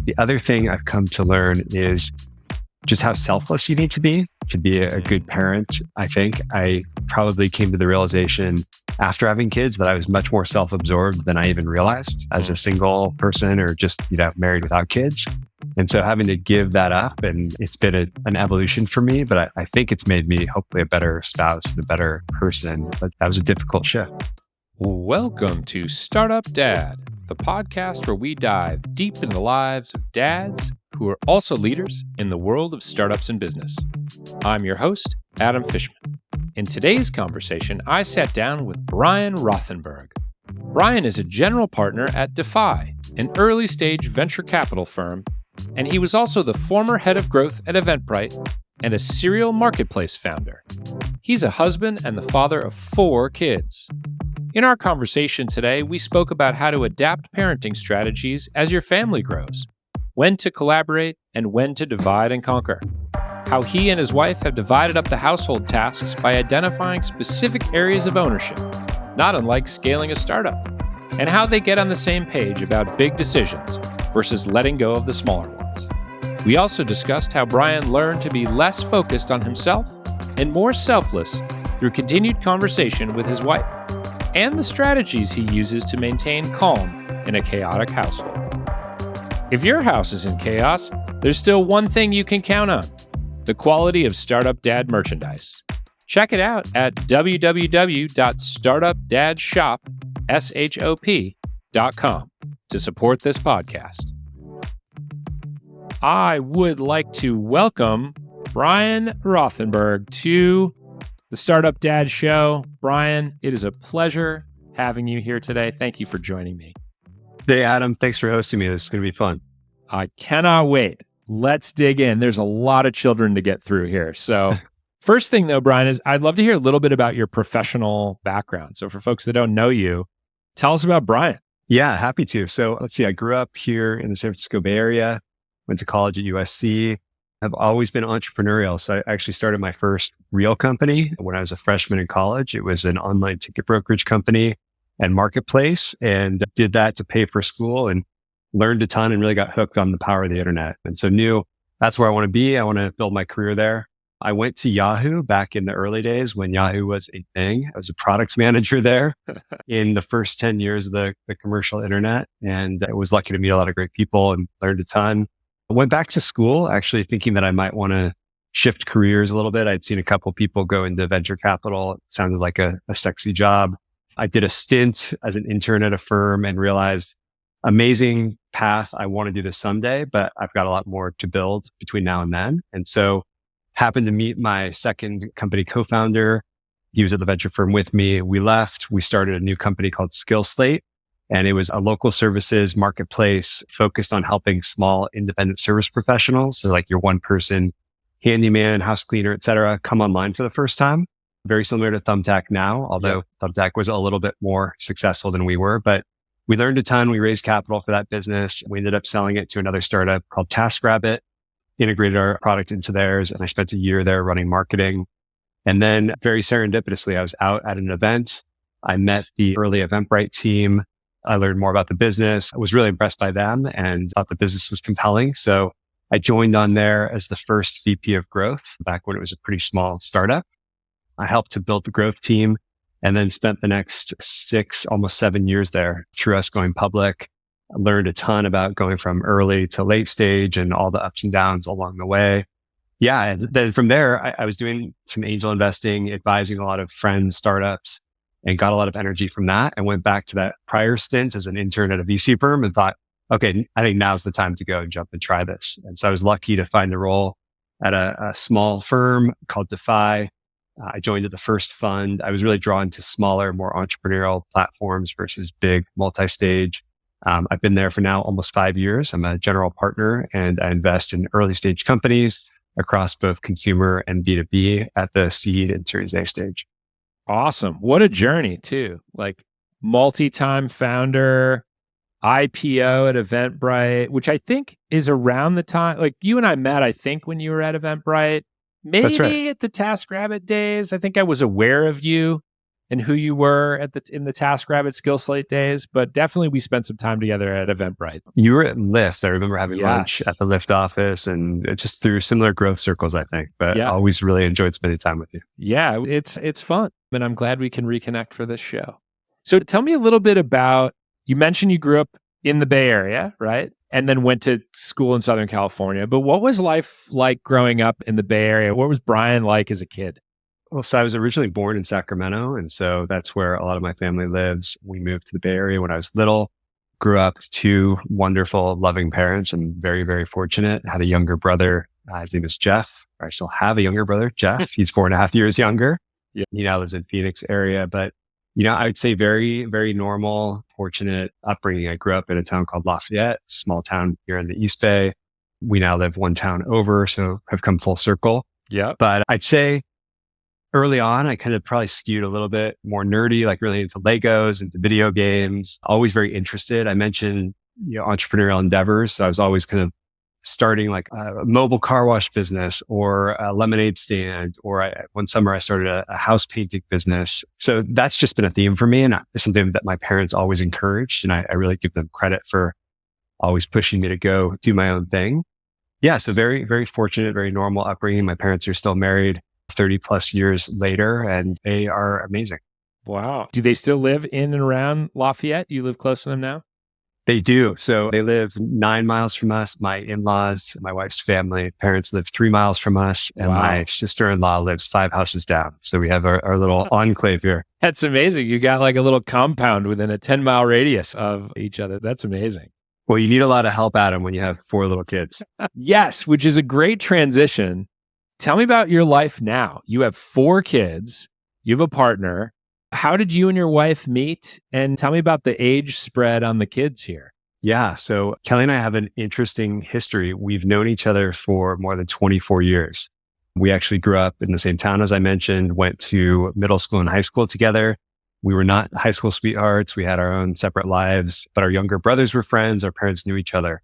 The other thing I've come to learn is just how selfless you need to be a good parent. I think I probably came to the realization after having kids that I was much more self-absorbed than I even realized as a single person or just, married without kids. And so having to give that up, and it's been an evolution for me, but I think it's made me hopefully a better spouse, a better person. But that was a difficult shift. Welcome to Startup Dad, the podcast where we dive deep into the lives of dads who are also leaders in the world of startups and business. I'm your host, Adam Fishman. In today's conversation, I sat down with Brian Rothenberg. Brian is a general partner at Defy, an early-stage venture capital firm, and he was also the former head of growth at Eventbrite and a serial marketplace founder. He's a husband and the father of 4 kids. In our conversation today, we spoke about how to adapt parenting strategies as your family grows, when to collaborate, and when to divide and conquer. How he and his wife have divided up the household tasks by identifying specific areas of ownership, not unlike scaling a startup, and how they get on the same page about big decisions versus letting go of the smaller ones. We also discussed how Brian learned to be less focused on himself and more selfless through continued conversation with his wife, and the strategies he uses to maintain calm in a chaotic household. If your house is in chaos, there's still one thing you can count on: the quality of Startup Dad merchandise. Check it out at www.startupdadshop.com to support this podcast. I would like to welcome Brian Rothenberg to the Startup Dad Show. Brian, it is a pleasure having you here today. Thank you for joining me. Hey, Adam. Thanks for hosting me. This is going to be fun. I cannot wait. Let's dig in. There's a lot of children to get through here. So first thing though, Brian, is I'd love to hear a little bit about your professional background. So for folks that don't know you, tell us about Brian. Yeah, happy to. So let's see. I grew up here in the San Francisco Bay Area, went to college at USC. I've always been entrepreneurial. So I actually started my first real company when I was a freshman in college. It was an online ticket brokerage company and marketplace, and did that to pay for school and learned a ton and really got hooked on the power of the internet. And so knew that's where I want to be. I want to build my career there. I went to Yahoo back in the early days when Yahoo was a thing. I was a products manager there in the first 10 years of the commercial internet. And I was lucky to meet a lot of great people and learned a ton. I went back to school actually thinking that I might want to shift careers a little bit. I'd seen a couple people go into venture capital. It sounded like a sexy job. I did a stint as an intern at a firm and realized amazing path. I want to do this someday, but I've got a lot more to build between now and then. And so happened to meet my second company co-founder. He was at the venture firm with me. We left. We started a new company called SkillSlate, and it was a local services marketplace focused on helping small independent service professionals. So like your one person handyman, house cleaner, et cetera, come online for the first time. Very similar to Thumbtack now, although Thumbtack was a little bit more successful than we were. But we learned a ton. We raised capital for that business. We ended up selling it to another startup called TaskRabbit, integrated our product into theirs. And I spent a year there running marketing. And then very serendipitously, I was out at an event. I met the early Eventbrite team. I learned more about the business. I was really impressed by them and thought the business was compelling. So I joined on there as the first VP of growth back when it was a pretty small startup. I helped to build the growth team and then spent the next 6, almost 7 years there through us going public. I learned a ton about going from early to late stage and all the ups and downs along the way. Yeah. And then from there, I was doing some angel investing, advising a lot of friends, startups, and got a lot of energy from that. And went back to that prior stint as an intern at a VC firm and thought, okay, I think now's the time to go and jump and try this. And so I was lucky to find a role at a small firm called Defy. I joined at the first fund. I was really drawn to smaller, more entrepreneurial platforms versus big multi-stage. I've been there for now almost 5 years. I'm a general partner and I invest in early stage companies across both consumer and B2B at the seed and Series A stage. Awesome. What a journey too. Like multi-time founder, IPO at Eventbrite, which I think is around the time, like you and I met, I think when you were at Eventbrite. Maybe That's right. At the TaskRabbit days. I think I was aware of you and who you were in the TaskRabbit Skill Slate days, but definitely we spent some time together at Eventbrite. You were at Lyft. I remember having Yes. lunch at the Lyft office and just through similar growth circles, I think. But I Yeah. always really enjoyed spending time with you. Yeah, it's fun. And I'm glad we can reconnect for this show. So tell me a little bit about, you mentioned you grew up in the Bay Area, right? And then went to school in Southern California. But what was life like growing up in the Bay Area? What was Brian like as a kid? Well, so I was originally born in Sacramento. And so that's where a lot of my family lives. We moved to the Bay Area when I was little, grew up with two wonderful, loving parents. I'm very, very fortunate. Had a younger brother. His name is Jeff. I still have a younger brother, Jeff. He's 4.5 years younger. Yeah. He now lives in Phoenix area. But, I would say very, very normal, fortunate upbringing. I grew up in a town called Lafayette, small town here in the East Bay. We now live one town over, so have come full circle. Yeah. But I'd say early on, I kind of probably skewed a little bit more nerdy, like really into Legos, into video games, always very interested. I mentioned, entrepreneurial endeavors. So I was always kind of starting like a mobile car wash business or a lemonade stand, or one summer I started a house painting business. So that's just been a theme for me. And it's something that my parents always encouraged. And I really give them credit for always pushing me to go do my own thing. Yeah. So very, very fortunate, very normal upbringing. My parents are still married 30 plus years later, and they are amazing. Wow. Do they still live in and around Lafayette? You live close to them now? They do. So they live 9 miles from us. My in-laws, my wife's family, parents live 3 miles from us. And Wow. my sister-in-law lives 5 houses down. So we have our little enclave here. That's amazing. You got like a little compound within a 10-mile radius of each other. That's amazing. Well, you need a lot of help, Adam, when you have 4 little kids. Yes, which is a great transition. Tell me about your life now. You have 4 kids. You have a partner. How did you and your wife meet? And tell me about the age spread on the kids here. Yeah. So Kelly and I have an interesting history. We've known each other for more than 24 years. We actually grew up in the same town, as I mentioned, went to middle school and high school together. We were not high school sweethearts. We had our own separate lives, but our younger brothers were friends. Our parents knew each other.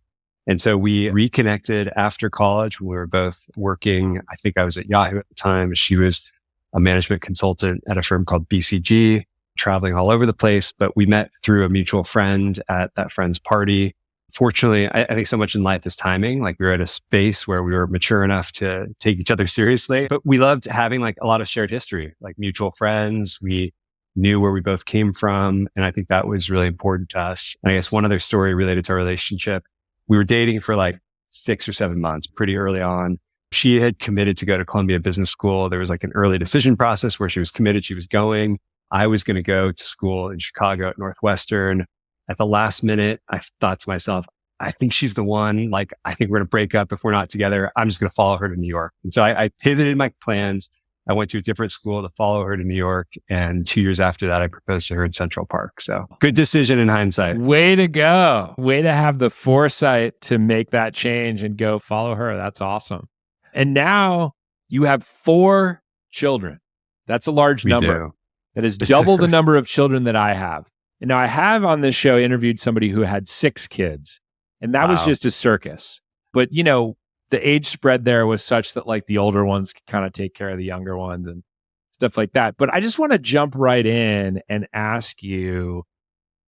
And so we reconnected after college when we were both working. I think I was at Yahoo at the time. She was a management consultant at a firm called BCG, traveling all over the place. But we met through a mutual friend at that friend's party. Fortunately, I think so much in life is timing. Like we were at a space where we were mature enough to take each other seriously. But we loved having like a lot of shared history, like mutual friends. We knew where we both came from. And I think that was really important to us. And I guess one other story related to our relationship, we were dating for like 6 or 7 months, pretty early on. She had committed to go to Columbia Business School. There was like an early decision process where she was committed. She was going. I was going to go to school in Chicago at Northwestern. At the last minute, I thought to myself, I think she's the one. Like, I think we're going to break up if we're not together. I'm just going to follow her to New York. And so I pivoted my plans. I went to a different school to follow her to New York. And 2 years after that, I proposed to her in Central Park. So good decision in hindsight. Way to go. Way to have the foresight to make that change and go follow her. That's awesome. And now you have 4 children. That's a large number. Do. That is double the number of children that I have. And now I have on this show interviewed somebody who had 6 kids, and that was just a circus. But, the age spread there was such that like the older ones could kind of take care of the younger ones and stuff like that. But I just want to jump right in and ask you,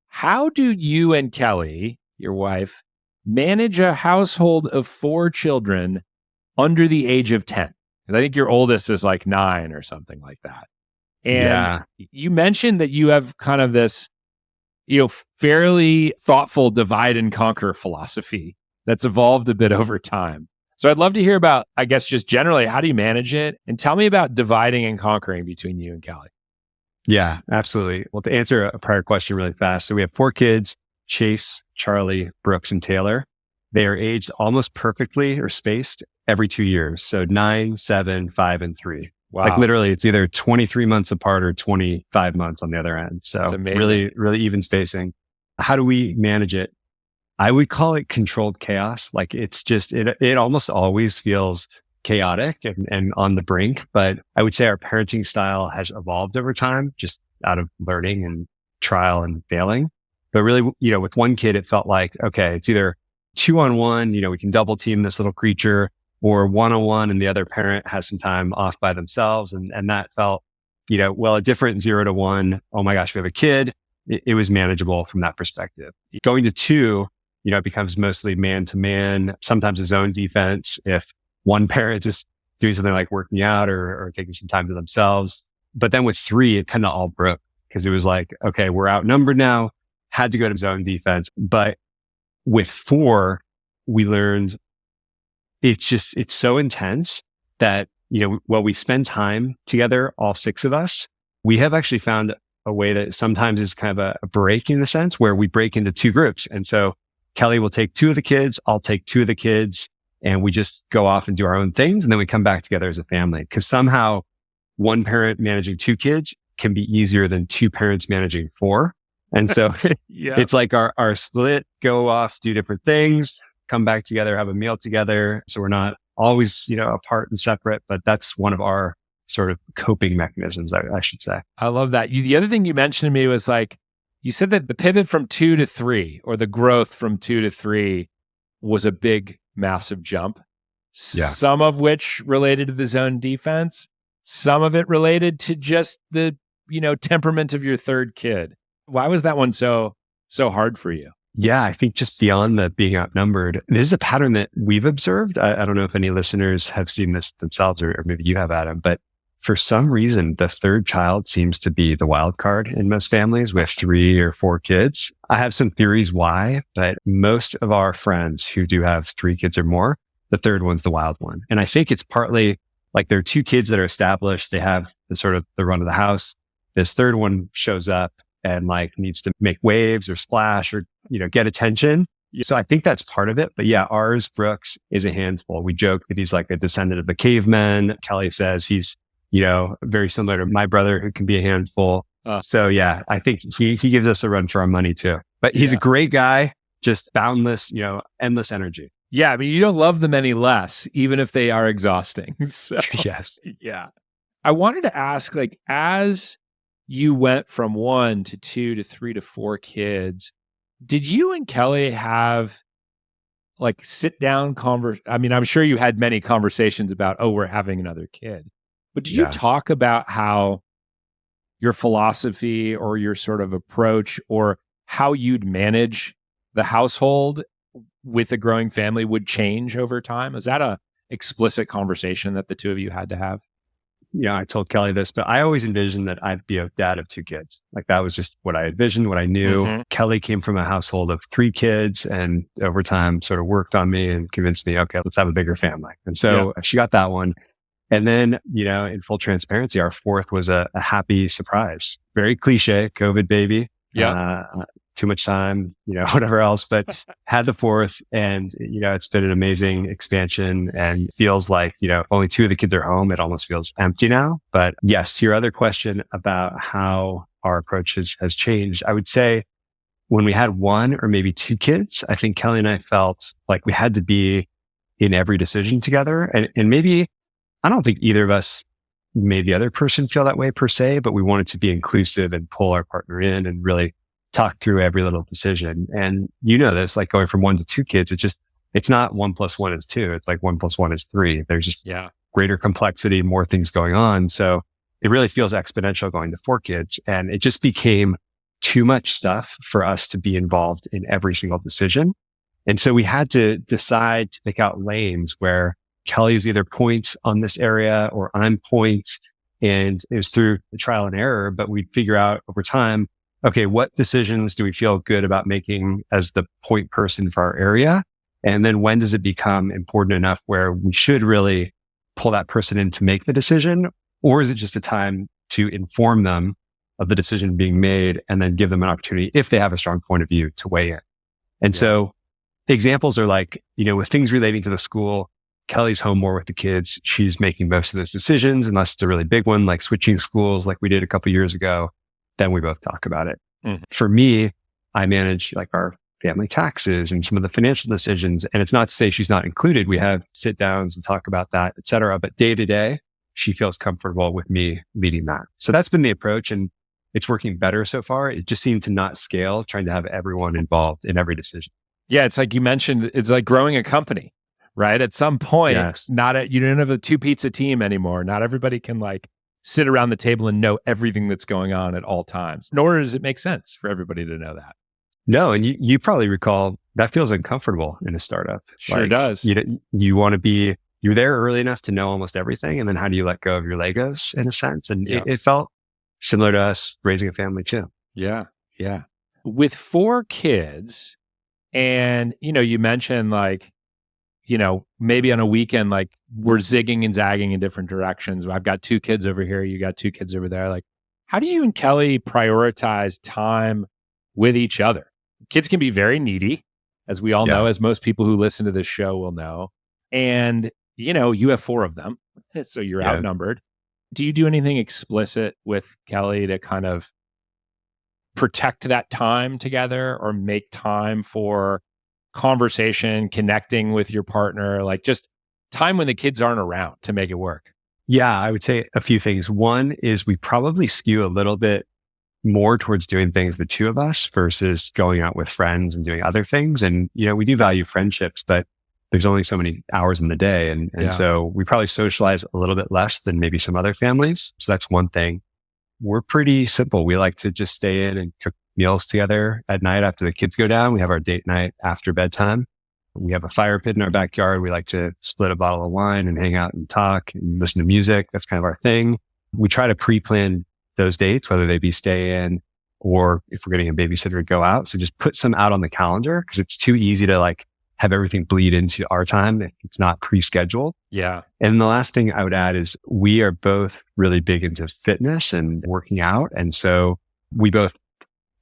how do you and Kelly, your wife, manage a household of 4 children under the age of 10? Because I think your oldest is like 9 or something like that. And you mentioned that you have kind of this, fairly thoughtful divide and conquer philosophy that's evolved a bit over time. So I'd love to hear about, I guess, just generally, how do you manage it? And tell me about dividing and conquering between you and Kelly. Yeah, absolutely. Well, to answer a prior question really fast. So we have 4 kids, Chase, Charlie, Brooks, and Taylor. They are aged almost perfectly or spaced every 2 years. So 9, 7, 5, and 3. Wow. Like literally it's either 23 months apart or 25 months on the other end. So That's amazing. really, really even spacing. How do we manage it? I would call it controlled chaos. Like it's just, it almost always feels chaotic and on the brink, but I would say our parenting style has evolved over time, just out of learning and trial and failing. But really, with one kid, it felt like, okay, it's either 2-on-1, we can double team this little creature, or 1-on-1 and the other parent has some time off by themselves. And that felt well, a different 0 to 1, oh my gosh, we have a kid. It was manageable from that perspective. Going to 2, it becomes mostly man to man, sometimes a zone defense. If one parent is doing something like working out or taking some time to themselves. But then with 3, it kind of all broke because it was like, okay, we're outnumbered now, had to go to zone defense. But with 4, we learned it's so intense that, while we spend time together, all 6 of us, we have actually found a way that sometimes is kind of a break in a sense where we break into 2 groups. And so Kelly will take 2 of the kids, I'll take 2 of the kids, and we just go off and do our own things. And then we come back together as a family because somehow one parent managing 2 kids can be easier than 2 parents managing 4. And so it's like our split, go off, do different things, come back together, have a meal together. So we're not always, apart and separate, but that's one of our sort of coping mechanisms, I should say. I love that. The other thing you mentioned to me was like, you said that the pivot from 2 to 3 or the growth from 2 to 3 was a big, massive jump. Yeah. Some of which related to the zone defense, some of it related to just the, temperament of your third kid. Why was that one so hard for you? Yeah, I think just beyond the being outnumbered, this is a pattern that we've observed. I don't know if any listeners have seen this themselves or maybe you have, Adam, but for some reason, the third child seems to be the wild card in most families with 3 or 4 kids. I have some theories why, but most of our friends who do have 3 kids or more, the third one's the wild one. And I think it's partly like there are 2 kids that are established. They have the run of the house. This third one shows up and like needs to make waves or splash or, get attention. So I think that's part of it. But yeah, ours, Brooks, is a handful. We joke that he's like a descendant of the cavemen. Kelly says he's, very similar to my brother who can be a handful. So yeah, I think he gives us a run for our money too. But he's a great guy, just boundless, endless energy. Yeah. I mean, you don't love them any less, even if they are exhausting. So, yes. Yeah. I wanted to ask, like, as you went from 1 to 2 to 3 to 4 kids, did you and Kelly have like sit down I mean, I'm sure you had many conversations about, oh, we're having another kid. But did you talk about how your philosophy or your sort of approach or how you'd manage the household with a growing family would change over time? Is that a explicit conversation that the 2 of you had to have? Yeah, I told Kelly this, but I always envisioned that I'd be a dad of 2 kids. Like that was just what I envisioned, what I knew. Mm-hmm. Kelly came from a household of 3 kids and over time sort of worked on me and convinced me, okay, let's have a bigger family. And so she got that one. And then, in full transparency, our 4th was a happy surprise. Very cliche, COVID baby. Yeah. Too much time, whatever else, but had the 4th and, it's been an amazing expansion and feels like, only 2 of the kids are home. It almost feels empty now. But yes, to your other question about how our approach has changed, I would say when we had 1 or maybe 2 kids, I think Kelly and I felt like we had to be in every decision together. And maybe, I don't think either of us made the other person feel that way per se, but we wanted to be inclusive and pull our partner in and really talk through every little decision. And this, like going from 1 to 2 kids, it's not 1 + 1 is 2. It's like 1 + 1 is 3. There's just greater complexity, more things going on. So it really feels exponential going to 4 kids. And it just became too much stuff for us to be involved in every single decision. And so we had to decide to pick out lanes where Kelly is either point on this area or I'm point. And it was through the trial and error, but we'd figure out over time, okay, what decisions do we feel good about making as the point person for our area? And then when does it become important enough where we should really pull that person in to make the decision? Or is it just a time to inform them of the decision being made and then give them an opportunity, if they have a strong point of view, to weigh in? And so examples are like, with things relating to the school, Kelly's home more with the kids. She's making most of those decisions, unless it's a really big one, like switching schools like we did a couple years ago. Then we both talk about it. Mm-hmm. For me, I manage like our family taxes and some of the financial decisions. And it's not to say she's not included. We have sit downs and talk about that, et cetera. But day to day, she feels comfortable with me leading that. So that's been the approach, and it's working better so far. It just seemed to not scale, trying to have everyone involved in every decision. Yeah. It's like you mentioned, it's like growing a company, right? At some point, you don't have a 2 pizza team anymore. Not everybody can like sit around the table and know everything that's going on at all times, nor does it make sense for everybody to know that. No, and you probably recall that feels uncomfortable in a startup. Sure does. You want to be, you're there early enough to know almost everything. And then how do you let go of your Legos in a sense? And it felt similar to us raising a family too. Yeah. Yeah. With 4 kids and, you mentioned like, maybe on a weekend, like we're zigging and zagging in different directions. I've got 2 kids over here. You got 2 kids over there. Like, how do you and Kelly prioritize time with each other? Kids can be very needy, as we all know, as most people who listen to this show will know. And, you have 4 of them, so you're outnumbered. Do you do anything explicit with Kelly to kind of protect that time together or make time for conversation, connecting with your partner, like just time when the kids aren't around to make it work? Yeah, I would say a few things. One is we probably skew a little bit more towards doing things, the 2 of us, versus going out with friends and doing other things. And, we do value friendships, but there's only so many hours in the day. And so we probably socialize a little bit less than maybe some other families. So that's one thing. We're pretty simple. We like to just stay in and cook meals together at night after the kids go down. We have our date night after bedtime. We have a fire pit in our backyard. We like to split a bottle of wine and hang out and talk and listen to music. That's kind of our thing. We try to pre-plan those dates, whether they be stay in or if we're getting a babysitter to go out. So just put some out on the calendar because it's too easy to like have everything bleed into our time if it's not pre-scheduled. Yeah. And the last thing I would add is we are both really big into fitness and working out. And so we both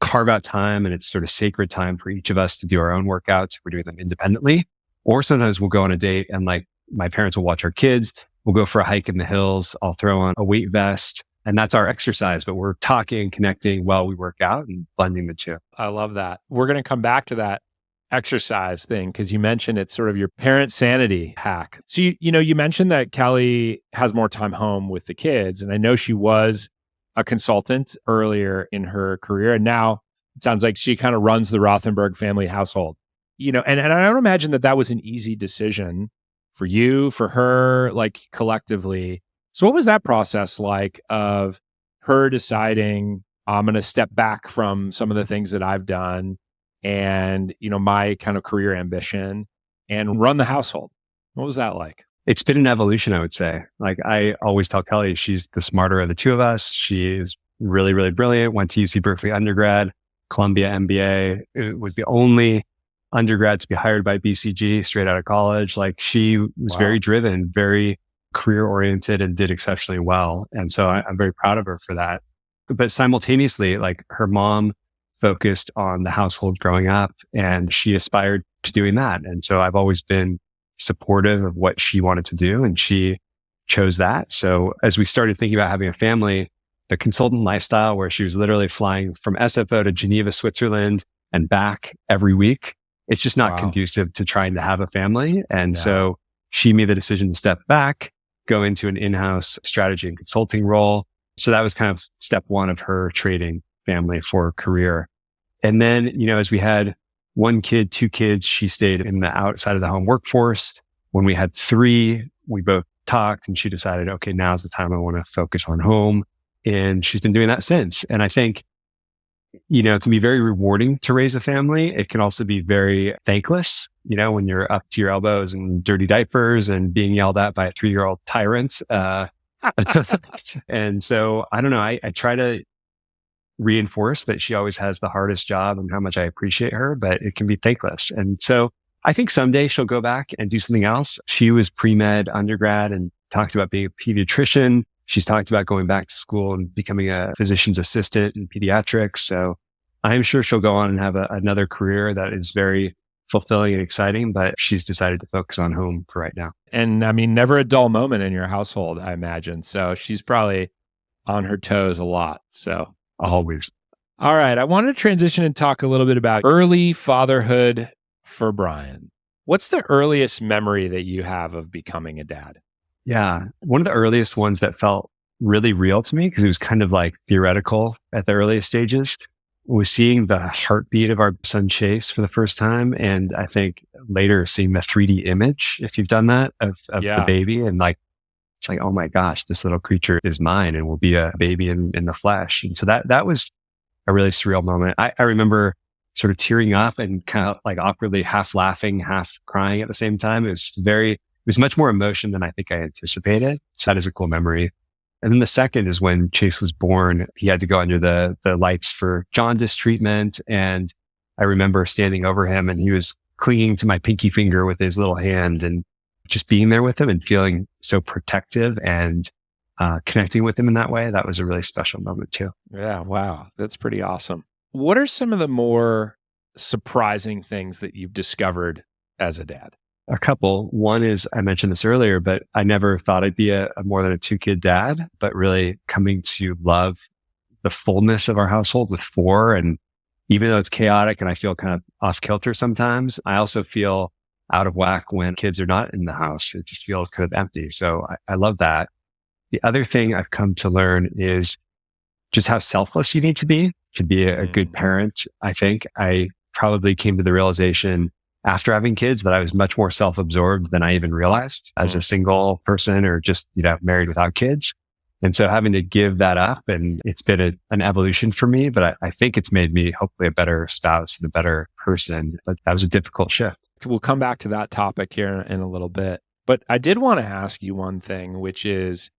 carve out time, and it's sort of sacred time for each of us to do our own workouts if we're doing them independently. Or sometimes we'll go on a date and like my parents will watch our kids. We'll go for a hike in the hills. I'll throw on a weight vest and that's our exercise, but we're talking, connecting while we work out and blending the 2. I love that. We're going to come back to that exercise thing because you mentioned it's sort of your parent sanity hack. So, you mentioned that Kelly has more time home with the kids, and I know she was a consultant earlier in her career, and now it sounds like she kind of runs the Rothenberg family household. And I don't imagine that was an easy decision for you, for her, like collectively. So what was that process like of her deciding, I'm going to step back from some of the things that I've done and, my kind of career ambition and run the household? What was that like? It's been an evolution, I would say. Like I always tell Kelly, she's the smarter of the 2 of us. She is really, really brilliant. Went to UC Berkeley undergrad, Columbia MBA. It was the only undergrad to be hired by BCG straight out of college. Like she was very driven, very career oriented, and did exceptionally well. And so I'm very proud of her for that. But simultaneously, like her mom focused on the household growing up and she aspired to doing that. And so I've always been supportive of what she wanted to do and she chose that. So as we started thinking about having a family, the consultant lifestyle where she was literally flying from SFO to Geneva, Switzerland and back every week, it's just not conducive to trying to have a family. And so she made the decision to step back, go into an in-house strategy and consulting role. So that was kind of step 1 of her trading family for career. And then, as we had 1 kid, 2 kids, she stayed in the outside of the home workforce. When we had 3, we both talked and she decided, okay, now's the time I want to focus on home. And she's been doing that since. And I think, it can be very rewarding to raise a family. It can also be very thankless, when you're up to your elbows in dirty diapers and being yelled at by a 3-year-old tyrant. And so I don't know, I try to reinforce that she always has the hardest job and how much I appreciate her, but it can be thankless. And so I think someday she'll go back and do something else. She was pre-med undergrad and talked about being a pediatrician. She's talked about going back to school and becoming a physician's assistant in pediatrics. So I'm sure she'll go on and have another career that is very fulfilling and exciting, but she's decided to focus on home for right now. And I mean, never a dull moment in your household, I imagine. So she's probably on her toes a lot. So always. All right. I wanted to transition and talk a little bit about early fatherhood for Brian. What's the earliest memory that you have of becoming a dad? Yeah. One of the earliest ones that felt really real to me, because it was kind of like theoretical at the earliest stages, was seeing the heartbeat of our son Chase for the first time. And I think later seeing the 3D image, if you've done that, of the baby, and like it's like, oh my gosh, this little creature is mine and will be a baby in the flesh. And so that was a really surreal moment. I remember sort of tearing up and kind of like awkwardly half laughing, half crying at the same time. It was much more emotion than I think I anticipated. So that is a cool memory. And then the second is when Chase was born. He had to go under the lights for jaundice treatment. And I remember standing over him and he was clinging to my pinky finger with his little hand and just being there with him and feeling so protective and connecting with him in that way. That was a really special moment too. Yeah. Wow. That's pretty awesome. What are some of the more surprising things that you've discovered as a dad? A couple. One is, I mentioned this earlier, but I never thought I'd be a more than a 2-kid dad, but really coming to love the fullness of our household with 4. And even though it's chaotic and I feel kind of off kilter sometimes, I also feel out of whack when kids are not in the house. It just feels kind of empty. So I love that. The other thing I've come to learn is just how selfless you need to be a good parent. I think I probably came to the realization after having kids that I was much more self-absorbed than I even realized as a single person or just, married without kids. And so having to give that up, and it's been an evolution for me, but I think it's made me hopefully a better spouse and a better person. But that was a difficult shift. We'll come back to that topic here in a little bit. But I did want to ask you one thing, which is,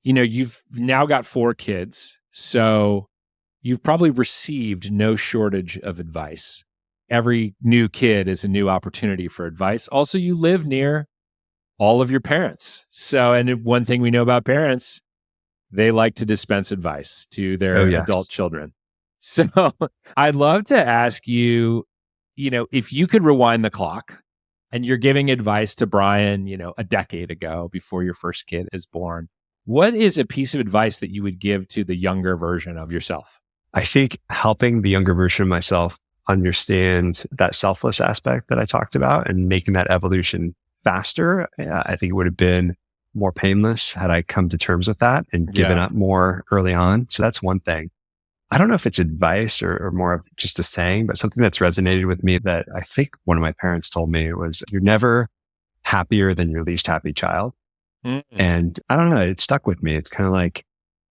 you've now got 4 kids. So you've probably received no shortage of advice. Every new kid is a new opportunity for advice. Also, you live near all of your parents. So, and one thing we know about parents, they like to dispense advice to their adult children. So I'd love to ask you, if you could rewind the clock and you're giving advice to Brian, a decade ago before your first kid is born, what is a piece of advice that you would give to the younger version of yourself? I think helping the younger version of myself understand that selfless aspect that I talked about and making that evolution faster, I think it would have been more painless had I come to terms with that and given up more early on. So that's one thing. I don't know if it's advice or more of just a saying, but something that's resonated with me that I think one of my parents told me was, you're never happier than your least happy child. Mm-hmm. And I don't know, it stuck with me. It's kind of like,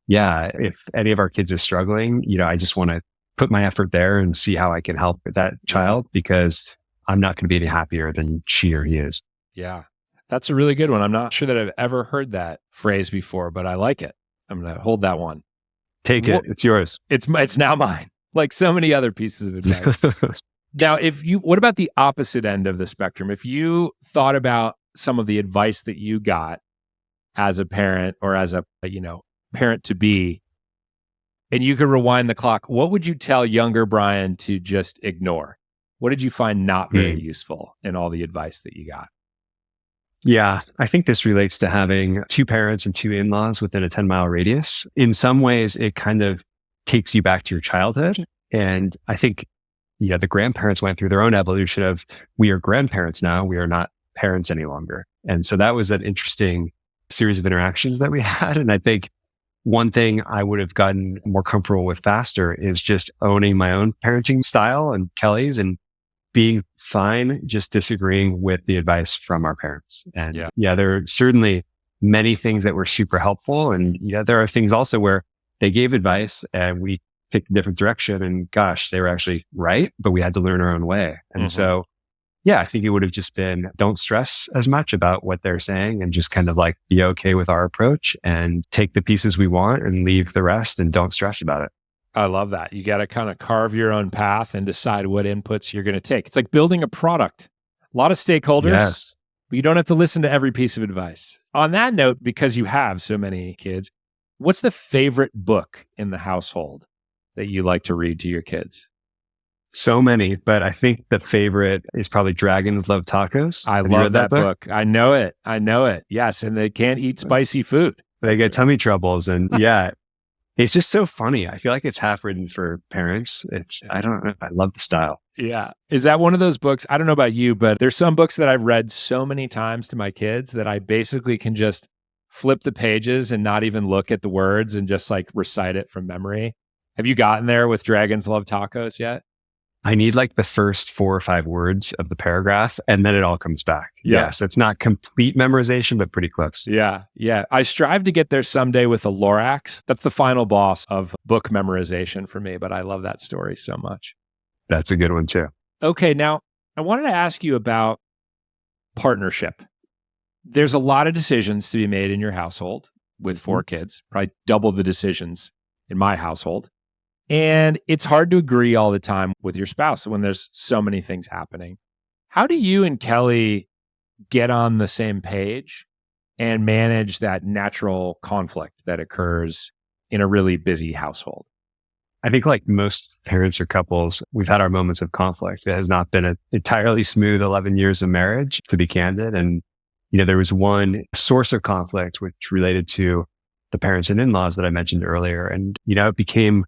if any of our kids is struggling, I just want to put my effort there and see how I can help that child, because I'm not going to be any happier than she or he is. Yeah, that's a really good one. I'm not sure that I've ever heard that phrase before, but I like it. I'm going to hold that one. Take it. It's yours. It's now mine. Like so many other pieces of advice. Now, what about the opposite end of the spectrum? If you thought about some of the advice that you got as a parent or as a, parent to be, and you could rewind the clock, what would you tell younger Brian to just ignore? What did you find not very useful in all the advice that you got? Yeah, I think this relates to having 2 parents and 2 in-laws within a 10-mile radius. In some ways, it kind of takes you back to your childhood. And I think, the grandparents went through their own evolution of, we are grandparents now, we are not parents any longer. And so that was an interesting series of interactions that we had. And I think one thing I would have gotten more comfortable with faster is just owning my own parenting style and Kelly's, and being fine just disagreeing with the advice from our parents. And there are certainly many things that were super helpful. And there are things also where they gave advice and we picked a different direction, and gosh, they were actually right, but we had to learn our own way. And so, I think it would have just been, don't stress as much about what they're saying and just kind of like be okay with our approach and take the pieces we want and leave the rest, and don't stress about it. I love that. You got to kind of carve your own path and decide what inputs you're going to take. It's like building a product. A lot of stakeholders, but you don't have to listen to every piece of advice. On that note, because you have so many kids, what's the favorite book in the household that you like to read to your kids? So many, but I think the favorite is probably Dragons Love Tacos. I love that book. I know it. Yes. And they can't eat spicy food. They get tummy troubles. And it's just so funny. I feel like it's half written for parents. I don't know. I love the style. Yeah. Is that one of those books? I don't know about you, but there's some books that I've read so many times to my kids that I basically can just flip the pages and not even look at the words and just like recite it from memory. Have you gotten there with Dragons Love Tacos yet? I need like the first 4 or 5 words of the paragraph, and then it all comes back. Yeah. So it's not complete memorization, but pretty close. Yeah. I strive to get there someday with a Lorax. That's the final boss of book memorization for me, but I love that story so much. That's a good one too. Okay, now I wanted to ask you about partnership. There's a lot of decisions to be made in your household with 4 kids, probably double the decisions in my household. And it's hard to agree all the time with your spouse when there's so many things happening. How do you and Kelly get on the same page and manage that natural conflict that occurs in a really busy household? I think like most parents or couples, we've had our moments of conflict. It has not been an entirely smooth 11 years of marriage, to be candid. And, there was one source of conflict which related to the parents and in-laws that I mentioned earlier. And, it became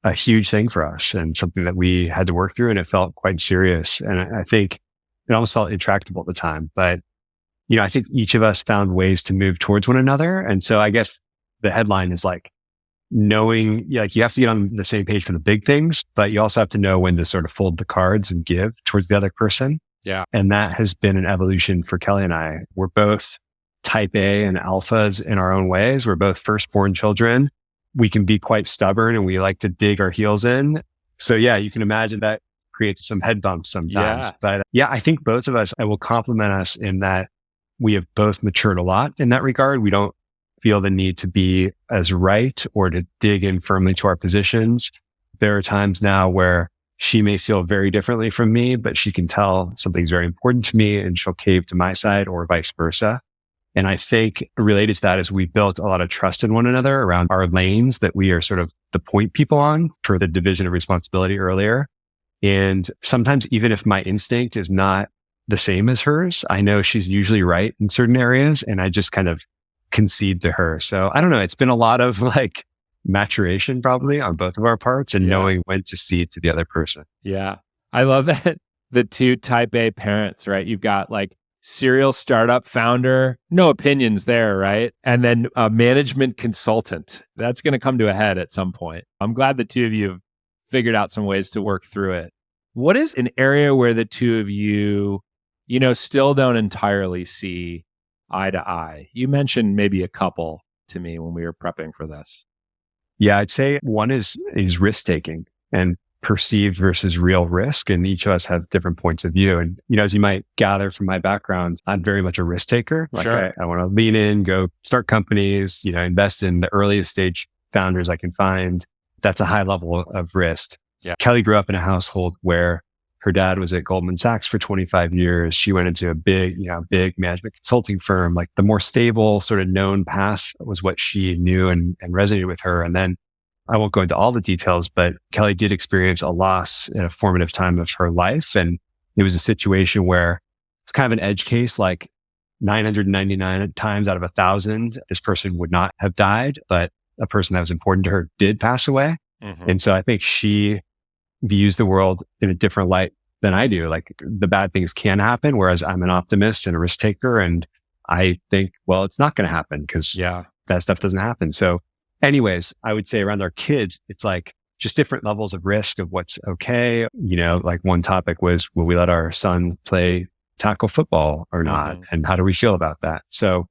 a huge thing for us and something that we had to work through, and it felt quite serious. And I think it almost felt intractable at the time. But, I think each of us found ways to move towards one another. And so I guess the headline is like knowing, like you have to get on the same page for the big things, but you also have to know when to sort of fold the cards and give towards the other person. Yeah. And that has been an evolution for Kelly and I. We're both type A and alphas in our own ways. We're both firstborn children. We can be quite stubborn and we like to dig our heels in. So yeah, you can imagine that creates some head bumps sometimes. Yeah. But I think both of us, I will compliment us in that we have both matured a lot in that regard. We don't feel the need to be as right or to dig in firmly to our positions. There are times now where she may feel very differently from me, but she can tell something's very important to me and she'll cave to my side or vice versa. And I think related to that is we built a lot of trust in one another around our lanes that we are sort of the point people on for the division of responsibility earlier. And sometimes even if my instinct is not the same as hers, I know she's usually right in certain areas and I just kind of concede to her. So I don't know. It's been a lot of like maturation probably on both of our parts and knowing when to cede to the other person. Yeah. I love that the 2 type A parents, right? You've got like serial startup founder, no opinions there, right? And then a management consultant. That's going to come to a head at some point. I'm glad the 2 of you have figured out some ways to work through it. What is an area where the 2 of you, still don't entirely see eye to eye? You mentioned maybe a couple to me when we were prepping for this. Yeah, I'd say one is risk taking and perceived versus real risk. And each of us have different points of view. And, as you might gather from my background, I'm very much a risk taker. Like Sure. I want to lean in, go start companies, invest in the earliest stage founders I can find. That's a high level of risk. Yeah. Kelly grew up in a household where her dad was at Goldman Sachs for 25 years. She went into a big management consulting firm. Like the more stable sort of known path was what she knew and resonated with her. And then I won't go into all the details, but Kelly did experience a loss in a formative time of her life. And it was a situation where it's kind of an edge case, like 999 times out of 1,000, this person would not have died, but a person that was important to her did pass away. Mm-hmm. And so I think she views the world in a different light than I do. Like the bad things can happen, whereas I'm an optimist and a risk taker. And I think, well, it's not going to happen because that stuff doesn't happen. So anyways, I would say around our kids, it's like just different levels of risk of what's okay. Like one topic was, will we let our son play tackle football or not? Mm-hmm. And how do we feel about that? So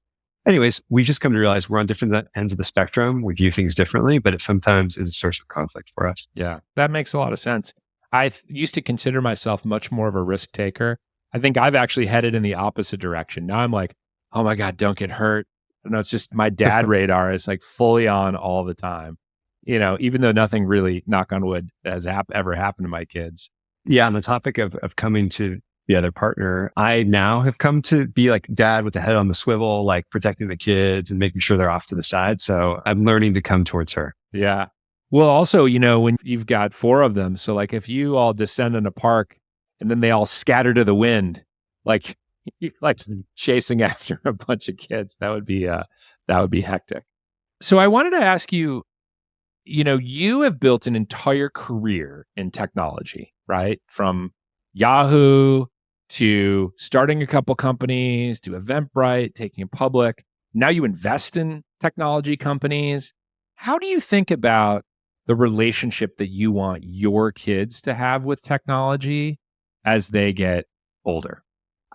anyways, we just come to realize we're on different ends of the spectrum. We view things differently, but it sometimes is a source of conflict for us. Yeah, that makes a lot of sense. I used to consider myself much more of a risk taker. I think I've actually headed in the opposite direction. Now I'm like, oh my God, don't get hurt. I don't know. It's just my dad radar is like fully on all the time, even though nothing really, knock on wood, has ever happened to my kids. Yeah. On the topic of coming to the other partner, I now have come to be like dad with the head on the swivel, like protecting the kids and making sure they're off to the side. So I'm learning to come towards her. Yeah. Well, also, when you've got 4 of them, so like if you all descend in a park and then they all scatter to the wind, like chasing after a bunch of kids, that would be hectic. So I wanted to ask you, you have built an entire career in technology, right? From Yahoo to starting a couple companies to Eventbrite, taking it public. Now you invest in technology companies. How do you think about the relationship that you want your kids to have with technology as they get older?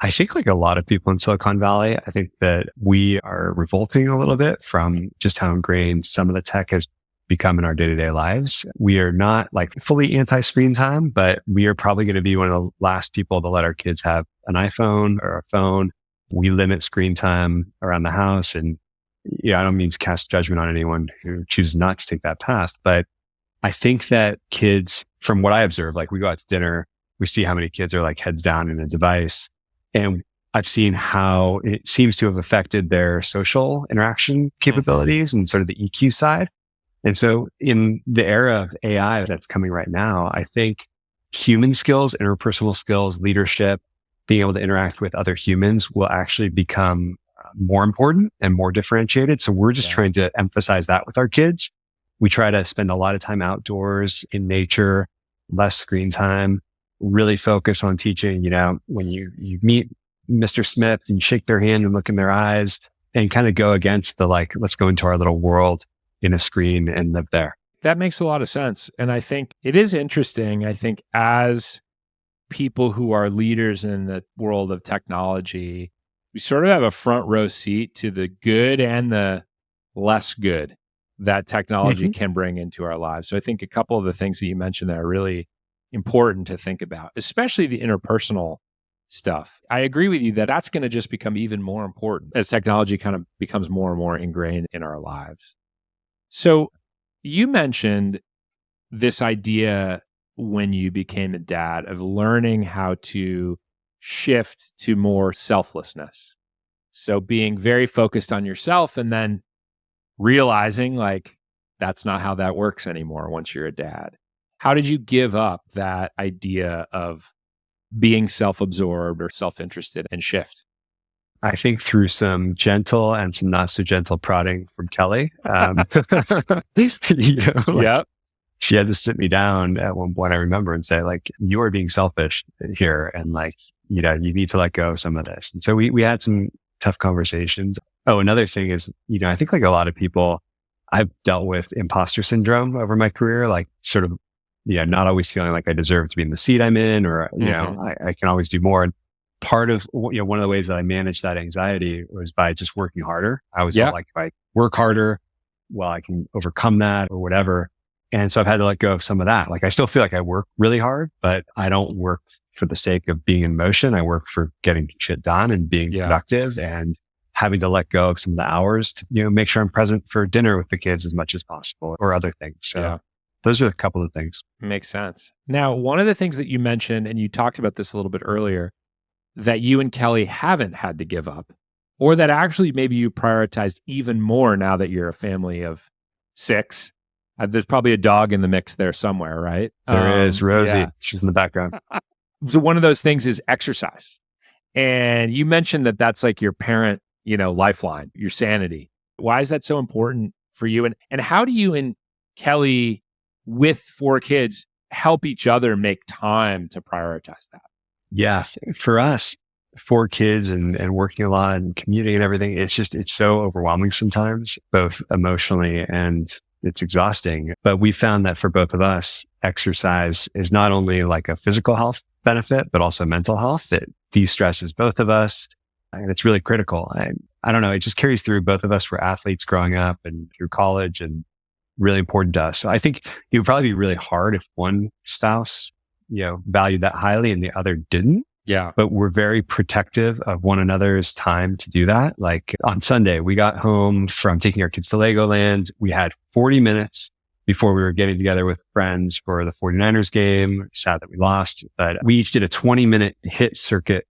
I think like a lot of people in Silicon Valley, I think that we are revolting a little bit from just how ingrained some of the tech has become in our day-to-day lives. We are not like fully anti-screen time, but we are probably going to be one of the last people to let our kids have an iPhone or a phone. We limit screen time around the house. And I don't mean to cast judgment on anyone who chooses not to take that path, but I think that kids, from what I observe, like we go out to dinner, we see how many kids are like heads down in a device. And I've seen how it seems to have affected their social interaction capabilities and sort of the EQ side. And so in the era of AI that's coming right now, I think human skills, interpersonal skills, leadership, being able to interact with other humans will actually become more important and more differentiated. So we're just trying to emphasize that with our kids. We try to spend a lot of time outdoors in nature, less screen time, really focus on teaching, when you meet Mr. Smith and you shake their hand and look in their eyes and kind of go against the like, let's go into our little world in a screen and live there. That makes a lot of sense. And I think it is interesting. I think as people who are leaders in the world of technology, we sort of have a front row seat to the good and the less good that technology can bring into our lives. So I think a couple of the things that you mentioned there are really important to think about, especially the interpersonal stuff. I agree with you that that's going to just become even more important as technology kind of becomes more and more ingrained in our lives. So you mentioned this idea when you became a dad of learning how to shift to more selflessness. So being very focused on yourself and then realizing like that's not how that works anymore once you're a dad. How did you give up that idea of being self-absorbed or self-interested and shift? I think through some gentle and some not so gentle prodding from Kelly. She had to sit me down at one point, I remember, and say, like, you are being selfish here. And like, you need to let go of some of this. And so we had some tough conversations. Oh, another thing is, I think like a lot of people, I've dealt with imposter syndrome over my career, like sort of, not always feeling like I deserve to be in the seat I'm in, or, I can always do more. And part of, one of the ways that I managed that anxiety was by just working harder. I was like, if I work harder, well, I can overcome that or whatever. And so I've had to let go of some of that. Like I still feel like I work really hard, but I don't work for the sake of being in motion. I work for getting shit done and being productive, and having to let go of some of the hours to, make sure I'm present for dinner with the kids as much as possible or other things. So those are a couple of things. Makes sense. Now, one of the things that you mentioned, and you talked about this a little bit earlier, that you and Kelly haven't had to give up, or that actually maybe you prioritized even more now that you're a family of 6. There's probably a dog in the mix there somewhere, right? There is Rosie. Yeah. She's in the background. So one of those things is exercise. And you mentioned that that's like your parent, lifeline, your sanity. Why is that so important for you? And how do you and Kelly, with 4 kids, help each other make time to prioritize that? Yeah. For us, 4 kids and working a lot and commuting and everything, it's so overwhelming sometimes, both emotionally and it's exhausting. But we found that for both of us, exercise is not only like a physical health benefit, but also mental health. It de-stresses both of us. And it's really critical. I don't know, it just carries through. Both of us were athletes growing up and through college, and really important to us. So I think it would probably be really hard if one spouse, valued that highly and the other didn't. Yeah. But we're very protective of one another's time to do that. Like on Sunday, we got home from taking our kids to Legoland. We had 40 minutes before we were getting together with friends for the 49ers game. Sad that we lost, but we each did a 20-minute hit circuit,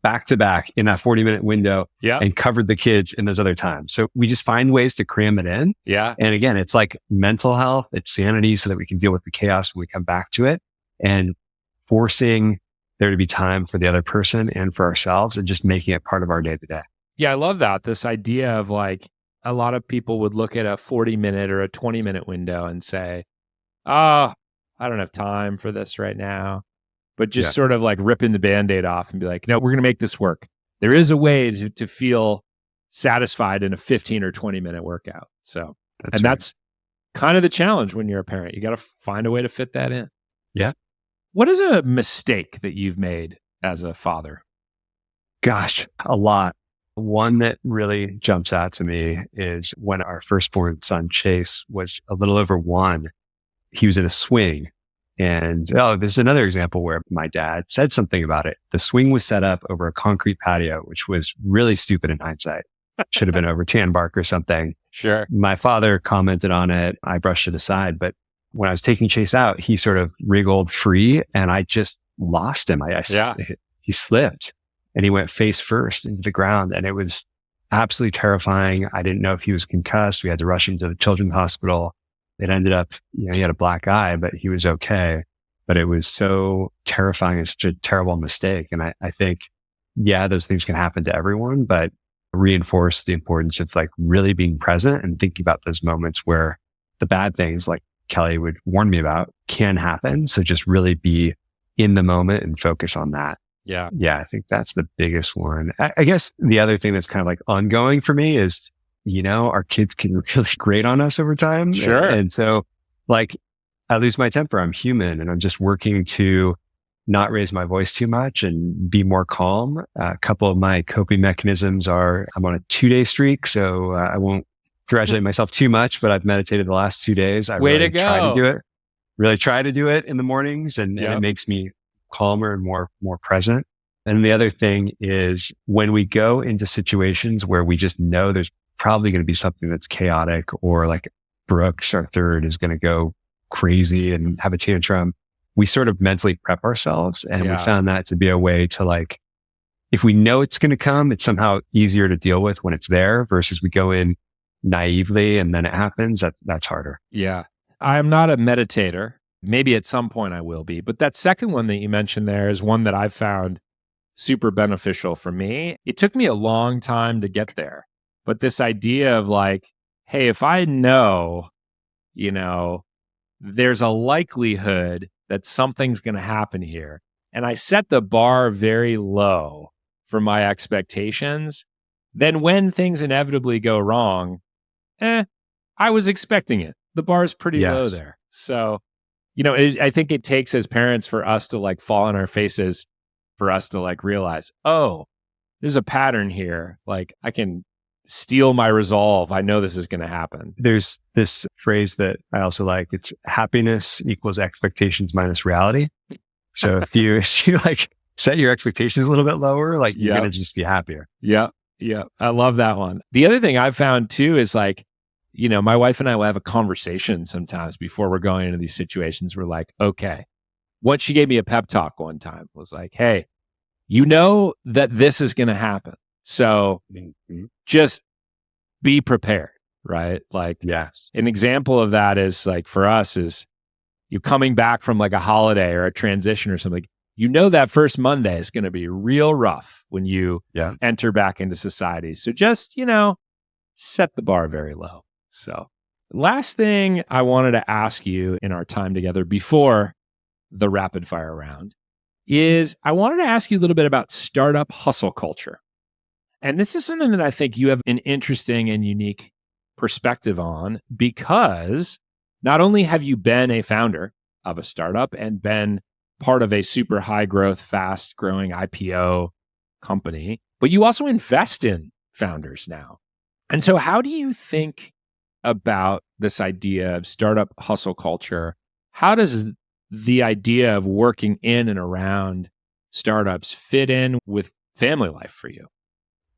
back to back in that 40-minute window, and covered the kids in those other times. So we just find ways to cram it in. Yeah. And again, it's like mental health, it's sanity, so that we can deal with the chaos when we come back to it, and forcing there to be time for the other person and for ourselves, and just making it part of our day to day. Yeah, I love that. This idea of like, a lot of people would look at a 40-minute or a 20-minute window and say, I don't have time for this right now. But just sort of like ripping the Band-Aid off and be like, no, we're going to make this work. There is a way to feel satisfied in a 15 or 20-minute workout. So, that's kind of the challenge when you're a parent. You got to find a way to fit that in. Yeah. What is a mistake that you've made as a father? Gosh, a lot. One that really jumps out to me is when our firstborn son, Chase, was a little over 1. He was in a swing. And there's another example where my dad said something about it. The swing was set up over a concrete patio, which was really stupid in hindsight. Should have been over tan bark or something. Sure. My father commented on it. I brushed it aside. But when I was taking Chase out, he sort of wriggled free and I just lost him. He slipped and he went face first into the ground. And it was absolutely terrifying. I didn't know if he was concussed. We had to rush him to the children's hospital. It ended up, he had a black eye, but he was okay. But it was so terrifying and such a terrible mistake. And I think, those things can happen to everyone, but reinforce the importance of like really being present and thinking about those moments where the bad things, like Kelly would warn me about, can happen. So just really be in the moment and focus on that. Yeah. I think that's the biggest one. I guess the other thing that's kind of like ongoing for me is, our kids can really grate on us over time. Sure. And so like I lose my temper. I'm human and I'm just working to not raise my voice too much and be more calm. A couple of my coping mechanisms are I'm on a 2-day streak. So I won't congratulate myself too much, but I've meditated the last 2 days. I Way really to go. try to do it in the mornings and it makes me calmer and more present. And the other thing is when we go into situations where we just know there's probably going to be something that's chaotic or like Brooks, our third, is going to go crazy and have a tantrum, we sort of mentally prep ourselves. And we found that to be a way to like, if we know it's going to come, it's somehow easier to deal with when it's there versus we go in naively and then it happens. That's harder. Yeah. I'm not a meditator. Maybe at some point I will be. But that second one that you mentioned there is one that I've found super beneficial for me. It took me a long time to get there. But this idea of like, hey, if I know, there's a likelihood that something's going to happen here, and I set the bar very low for my expectations, then when things inevitably go wrong, I was expecting it. The bar is pretty low there. So, I think it takes as parents for us to like fall on our faces, for us to like realize, oh, there's a pattern here. Like I can steel my resolve. I know this is going to happen. There's this phrase that I also like. It's happiness equals expectations minus reality. So if you like set your expectations a little bit lower, like you're going to just be happier. Yeah. I love that one. The other thing I've found too is like, my wife and I will have a conversation sometimes before we're going into these situations. We're like, okay, what she gave me a pep talk one time was like, hey, that this is going to happen. So just be prepared, right? Like an example of that is like for us is you coming back from like a holiday or a transition or something. That first Monday is going to be real rough when you enter back into society. So just, set the bar very low. So last thing I wanted to ask you in our time together before the rapid fire round is I wanted to ask you a little bit about startup hustle culture. And this is something that I think you have an interesting and unique perspective on because not only have you been a founder of a startup and been part of a super high growth, fast growing IPO company, but you also invest in founders now. And so how do you think about this idea of startup hustle culture? How does the idea of working in and around startups fit in with family life for you?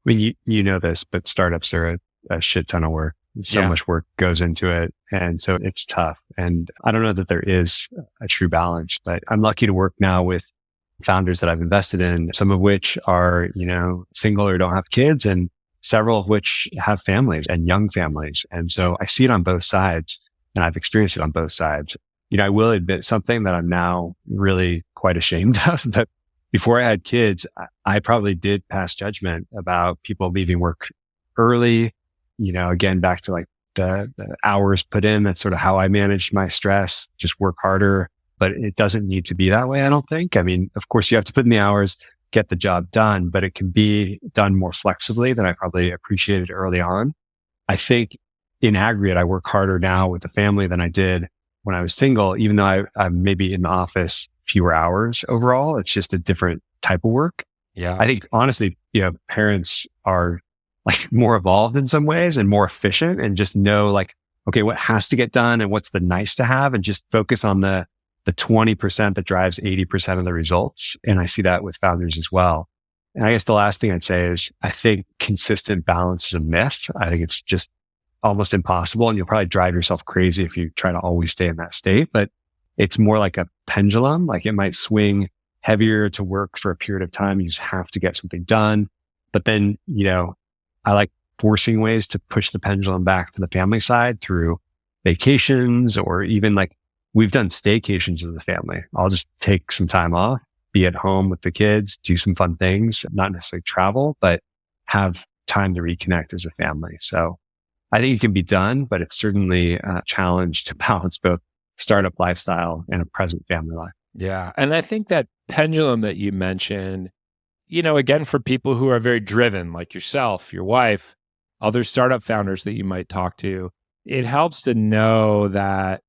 I mean, you know this, but startups are a shit ton of work. So much work goes into it. And so it's tough. And I don't know that there is a true balance, but I'm lucky to work now with founders that I've invested in, some of which are, single or don't have kids, and several of which have families and young families. And so I see it on both sides and I've experienced it on both sides. I will admit something that I'm now really quite ashamed of, but before I had kids, I probably did pass judgment about people leaving work early. Again, back to like the hours put in. That's sort of how I managed my stress, just work harder, but it doesn't need to be that way. I don't think. I mean, of course you have to put in the hours, get the job done, but it can be done more flexibly than I probably appreciated early on. I think in aggregate, I work harder now with the family than I did when I was single, even though I'm maybe in the office fewer hours overall. It's just a different type of work. Yeah. I think honestly, parents are like more evolved in some ways and more efficient and just know like, okay, what has to get done and what's the nice to have, and just focus on the 20% that drives 80% of the results. And I see that with founders as well. And I guess the last thing I'd say is I think consistent balance is a myth. I think it's just almost impossible, and you'll probably drive yourself crazy if you try to always stay in that state. But it's more like a pendulum. Like it might swing heavier to work for a period of time. You just have to get something done. But then, I like forcing ways to push the pendulum back to the family side through vacations, or even like we've done staycations as a family. I'll just take some time off, be at home with the kids, do some fun things, not necessarily travel, but have time to reconnect as a family. So I think it can be done, but it's certainly a challenge to balance both startup lifestyle and a present family life. Yeah. And I think that pendulum that you mentioned, again, for people who are very driven, like yourself, your wife, other startup founders that you might talk to, it helps to know that,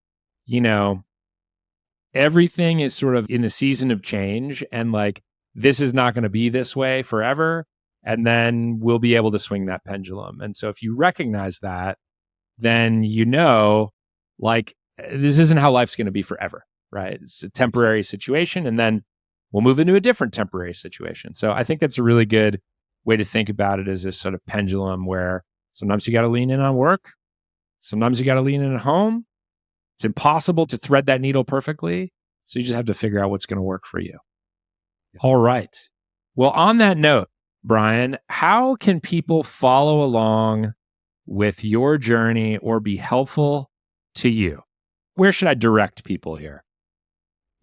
everything is sort of in a season of change, and like, this is not going to be this way forever. And then we'll be able to swing that pendulum. And so if you recognize that, then like, this isn't how life's going to be forever, right? It's a temporary situation, and then we'll move into a different temporary situation. So I think that's a really good way to think about it, as this sort of pendulum where sometimes you got to lean in on work. Sometimes you got to lean in at home. It's impossible to thread that needle perfectly. So you just have to figure out what's going to work for you. All right. Well, on that note, Brian, how can people follow along with your journey or be helpful to you? Where should I direct people here?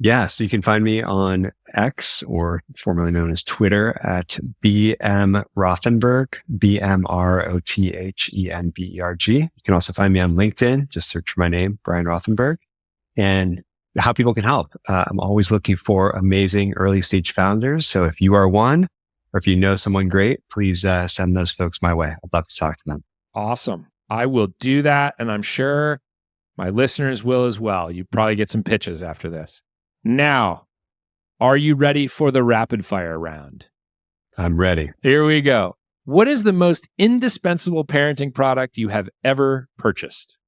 Yeah, so you can find me on X, or formerly known as Twitter, at BM Rothenberg, BMROTHENBERG. You can also find me on LinkedIn. Just search for my name, Brian Rothenberg, and how people can help. I'm always looking for amazing early stage founders. So if you are one, or if you know someone great, please send those folks my way. I'd love to talk to them. Awesome. I will do that, and I'm sure my listeners will as well. You probably get some pitches after this. Now, are you ready for the rapid fire round? I'm ready. Here we go. What is the most indispensable parenting product you have ever purchased?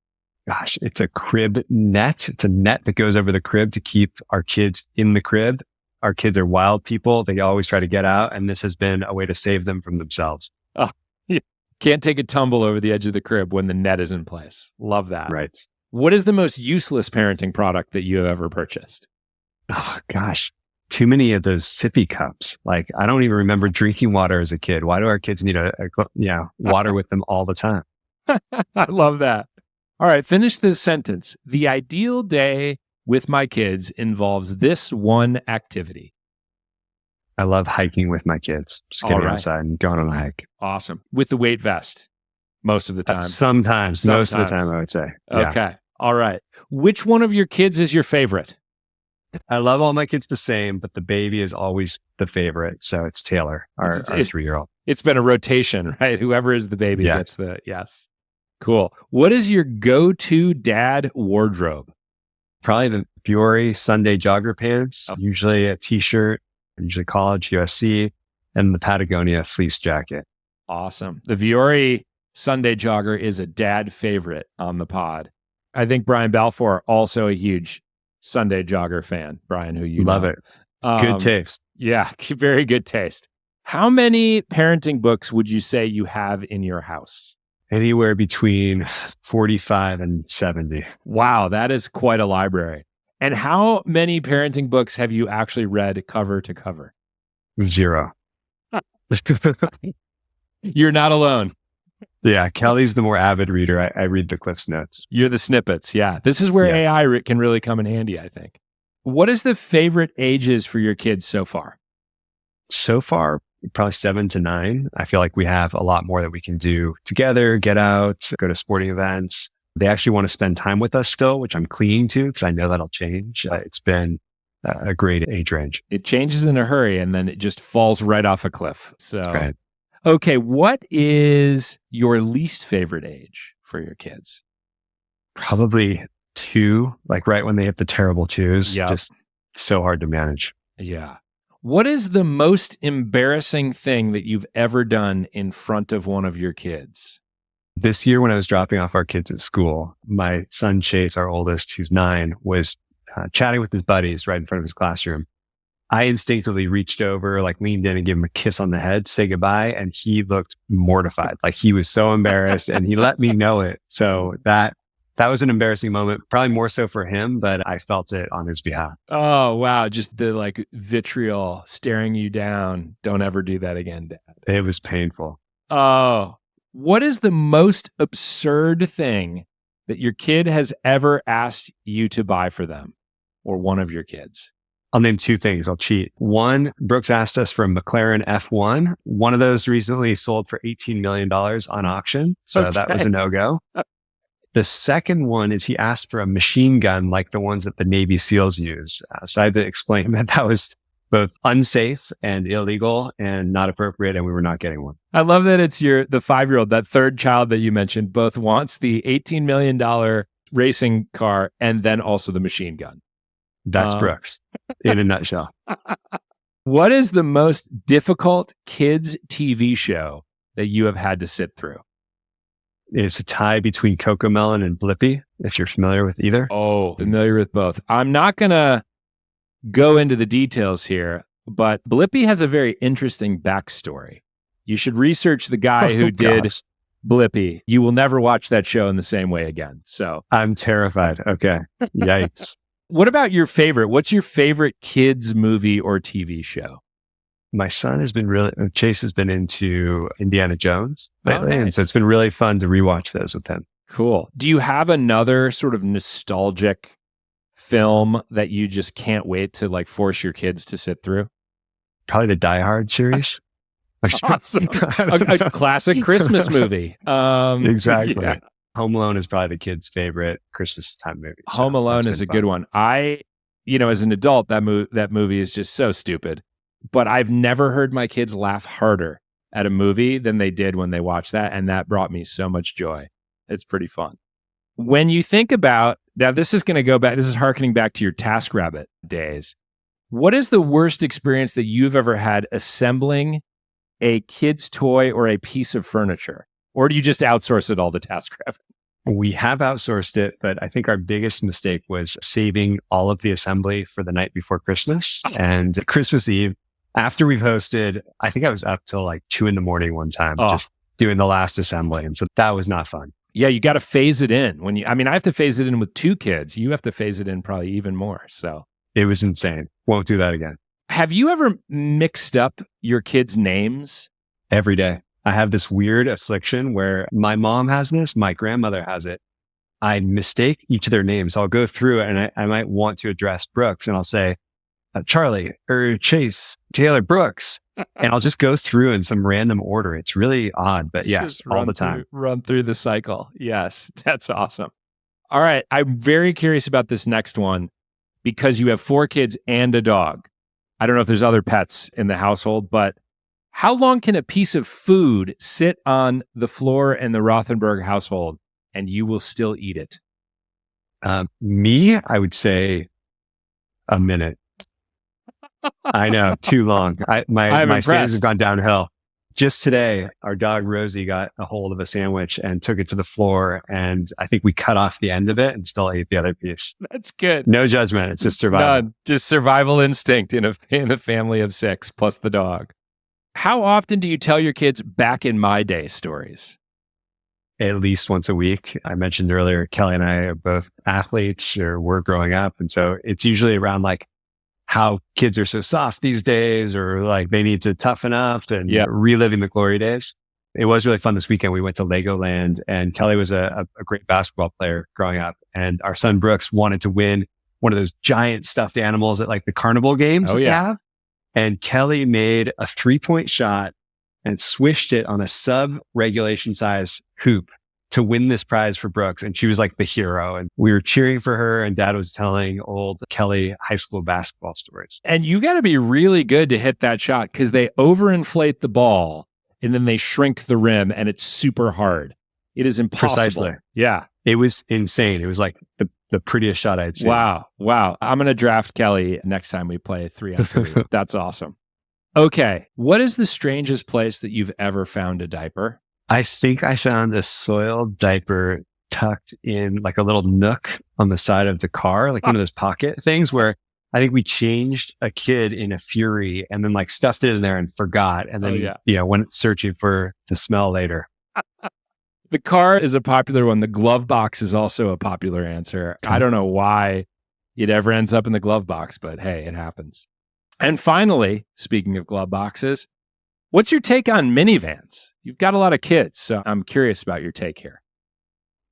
Gosh, it's a crib net. It's a net that goes over the crib to keep our kids in the crib. Our kids are wild people. They always try to get out, and this has been a way to save them from themselves. Oh, you can't take a tumble over the edge of the crib when the net is in place. Love that. Right. What is the most useless parenting product that you have ever purchased? Oh, gosh. Too many of those sippy cups. Like, I don't even remember drinking water as a kid. Why do our kids need water with them all the time? I love that. All right, finish this sentence. The ideal day with my kids involves this one activity. I love hiking with my kids. Just getting outside and going on a hike. Awesome. With the weight vest most of the time. Sometimes. Most of the time, I would say. Okay. Yeah. All right. Which one of your kids is your favorite? I love all my kids the same, but the baby is always the favorite. So it's Taylor, our 3-year-old. It's been a rotation, right? Whoever is the baby gets the, yes. Cool. What is your go-to dad wardrobe? Probably the Fiore Sunday jogger pants, usually a t-shirt, usually college, USC, and the Patagonia fleece jacket. Awesome. The Fiore Sunday jogger is a dad favorite on the pod. I think Brian Balfour, also a huge Sunday jogger fan. Brian, who you love know. it. Good taste. Yeah, very good taste. How many parenting books would you say you have in your house? Anywhere between 45 and 70. Wow, that is quite a library. And how many parenting books have you actually read cover to cover? 0. You're not alone. Yeah, Kelly's the more avid reader. I read the Cliff's Notes. You're the snippets. Yeah. This is where AI can really come in handy, I think. What is the favorite ages for your kids so far? So far, probably 7 to 9. I feel like we have a lot more that we can do together, get out, go to sporting events. They actually want to spend time with us still, which I'm clinging to because I know that'll change. It's been a great age range. It changes in a hurry and then it just falls right off a cliff. So, right. Okay, what is your least favorite age for your kids? Probably 2, like right when they hit the terrible 2s. Yep. Just so hard to manage. Yeah. What is the most embarrassing thing that you've ever done in front of one of your kids? This year, when I was dropping off our kids at school, my son Chase, our oldest, who's 9, was chatting with his buddies right in front of his classroom. I instinctively reached over, like leaned in and gave him a kiss on the head, say goodbye. And he looked mortified. Like he was so embarrassed and he let me know it. So that was an embarrassing moment, probably more so for him, but I felt it on his behalf. Oh, wow. Just the like vitriol staring you down. Don't ever do that again, Dad. It was painful. Oh, what is the most absurd thing that your kid has ever asked you to buy for them or one of your kids? I'll name 2 things. I'll cheat. 1, Brooks asked us for a McLaren F1. One of those recently sold for $18 million on auction. So that was a no-go. The second one is he asked for a machine gun like the ones that the Navy SEALs use. So I had to explain that was both unsafe and illegal and not appropriate, and we were not getting one. I love that it's the 5-year-old, that third child that you mentioned, both wants the $18 million racing car and then also the machine gun. That's Brooks in a nutshell. What is the most difficult kids' TV show that you have had to sit through? It's a tie between Cocomelon and Blippi, if you're familiar with either. Oh, familiar with both. I'm not going to go into the details here, but Blippi has a very interesting backstory. You should research the guy who did Blippi. You will never watch that show in the same way again. So I'm terrified. Okay. Yikes. What about your favorite? What's your favorite kids movie or TV show? My son has been Chase has been into Indiana Jones lately. Nice. And so it's been really fun to rewatch those with him. Cool. Do you have another sort of nostalgic film that you just can't wait to like force your kids to sit through? Probably the Die Hard series. Awesome. a classic Christmas movie. Exactly. Yeah. Home Alone is probably the kids' favorite Christmas time movie. So Home Alone is a good one. As an adult, that movie is just so stupid. But I've never heard my kids laugh harder at a movie than they did when they watched that. And that brought me so much joy. It's pretty fun. When you think about, now this is going to go back, this is hearkening back to your TaskRabbit days. What is the worst experience that you've ever had assembling a kid's toy or a piece of furniture? Or do you just outsource it all to TaskRabbit? We have outsourced it, but I think our biggest mistake was saving all of the assembly for the night before Christmas. And Christmas Eve, after we've hosted, I think I was up till like 2 a.m. one time, just doing the last assembly. And so that was not fun. Yeah, you got to phase it in. I have to phase it in with 2 kids. You have to phase it in probably even more. So it was insane. Won't do that again. Have you ever mixed up your kids' names? Every day. I have this weird affliction where my mom has this, my grandmother has it. I mistake each of their names. I'll go through it and I might want to address Brooks and I'll say, Charlie or Chase, Taylor, Brooks. And I'll just go through in some random order. It's really odd, but yes, all the time. Run through the cycle. Yes, that's awesome. All right. I'm very curious about this next one because you have 4 kids and a dog. I don't know if there's other pets in the household, but how long can a piece of food sit on the floor in the Rothenberg household and you will still eat it? I would say a minute. I know, too long. My standards have gone downhill. Just today, our dog Rosie got a hold of a sandwich and took it to the floor. And I think we cut off the end of it and still ate the other piece. That's good. No judgment. It's just survival. None. Just survival instinct in the family of 6 plus the dog. How often do you tell your kids back in my day stories? At least once a week. I mentioned earlier, Kelly and I are both athletes or we're growing up. And so it's usually around like how kids are so soft these days or like they need to toughen up and reliving the glory days. It was really fun this weekend. We went to Legoland and Kelly was a great basketball player growing up. And our son Brooks wanted to win one of those giant stuffed animals at like the carnival games we have. And Kelly made a 3-point shot and swished it on a sub-regulation size hoop to win this prize for Brooks. And she was like the hero. And we were cheering for her. And Dad was telling old Kelly high school basketball stories. And you got to be really good to hit that shot because they overinflate the ball and then they shrink the rim and it's super hard. It is impossible. Precisely. Yeah. It was insane. It was like the prettiest shot I'd seen. Wow. I'm going to draft Kelly next time we play 3-on-3. That's awesome. Okay. What is the strangest place that you've ever found a diaper? I think I found a soiled diaper tucked in like a little nook on the side of the car, like one of those pocket things where I think we changed a kid in a fury and then like stuffed it in there and forgot. And then, went searching for the smell later. The car is a popular one. The glove box is also a popular answer. I don't know why it ever ends up in the glove box, but hey, it happens. And finally, speaking of glove boxes, what's your take on minivans? You've got a lot of kids, so I'm curious about your take here.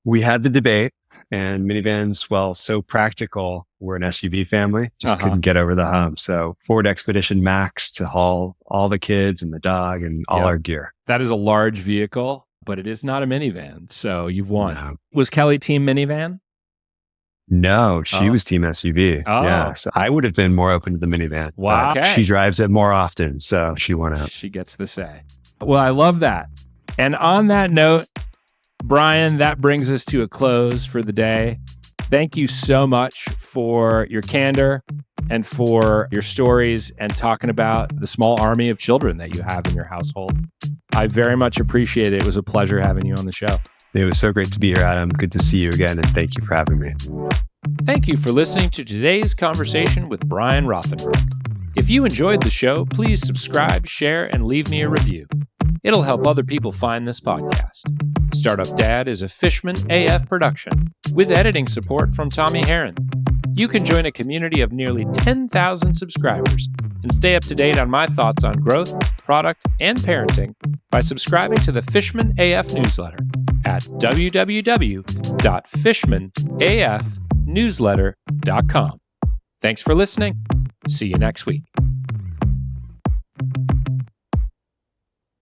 We had the debate, and minivans, well, so practical. We're an SUV family, just couldn't get over the hump. So Ford Expedition Max to haul all the kids and the dog and all our gear. That is a large vehicle, but it is not a minivan. So you've won. No. Was Kelly team minivan? No, she was team SUV. Oh. Yeah, so I would have been more open to the minivan. Wow. Okay. She drives it more often, so she won out. She gets the say. Well, I love that. And on that note, Brian, that brings us to a close for the day. Thank you so much for your candor and for your stories and talking about the small army of children that you have in your household. I very much appreciate it. It was a pleasure having you on the show. It was so great to be here, Adam. Good to see you again, and thank you for having me. Thank you for listening to today's conversation with Brian Rothenberg. If you enjoyed the show, please subscribe, share, and leave me a review. It'll help other people find this podcast. Startup Dad is a Fishman AF production with editing support from Tommy Herron. You can join a community of nearly 10,000 subscribers and stay up to date on my thoughts on growth, product, and parenting by subscribing to the Fishman AF newsletter at www.fishmanafnewsletter.com. Thanks for listening. See you next week.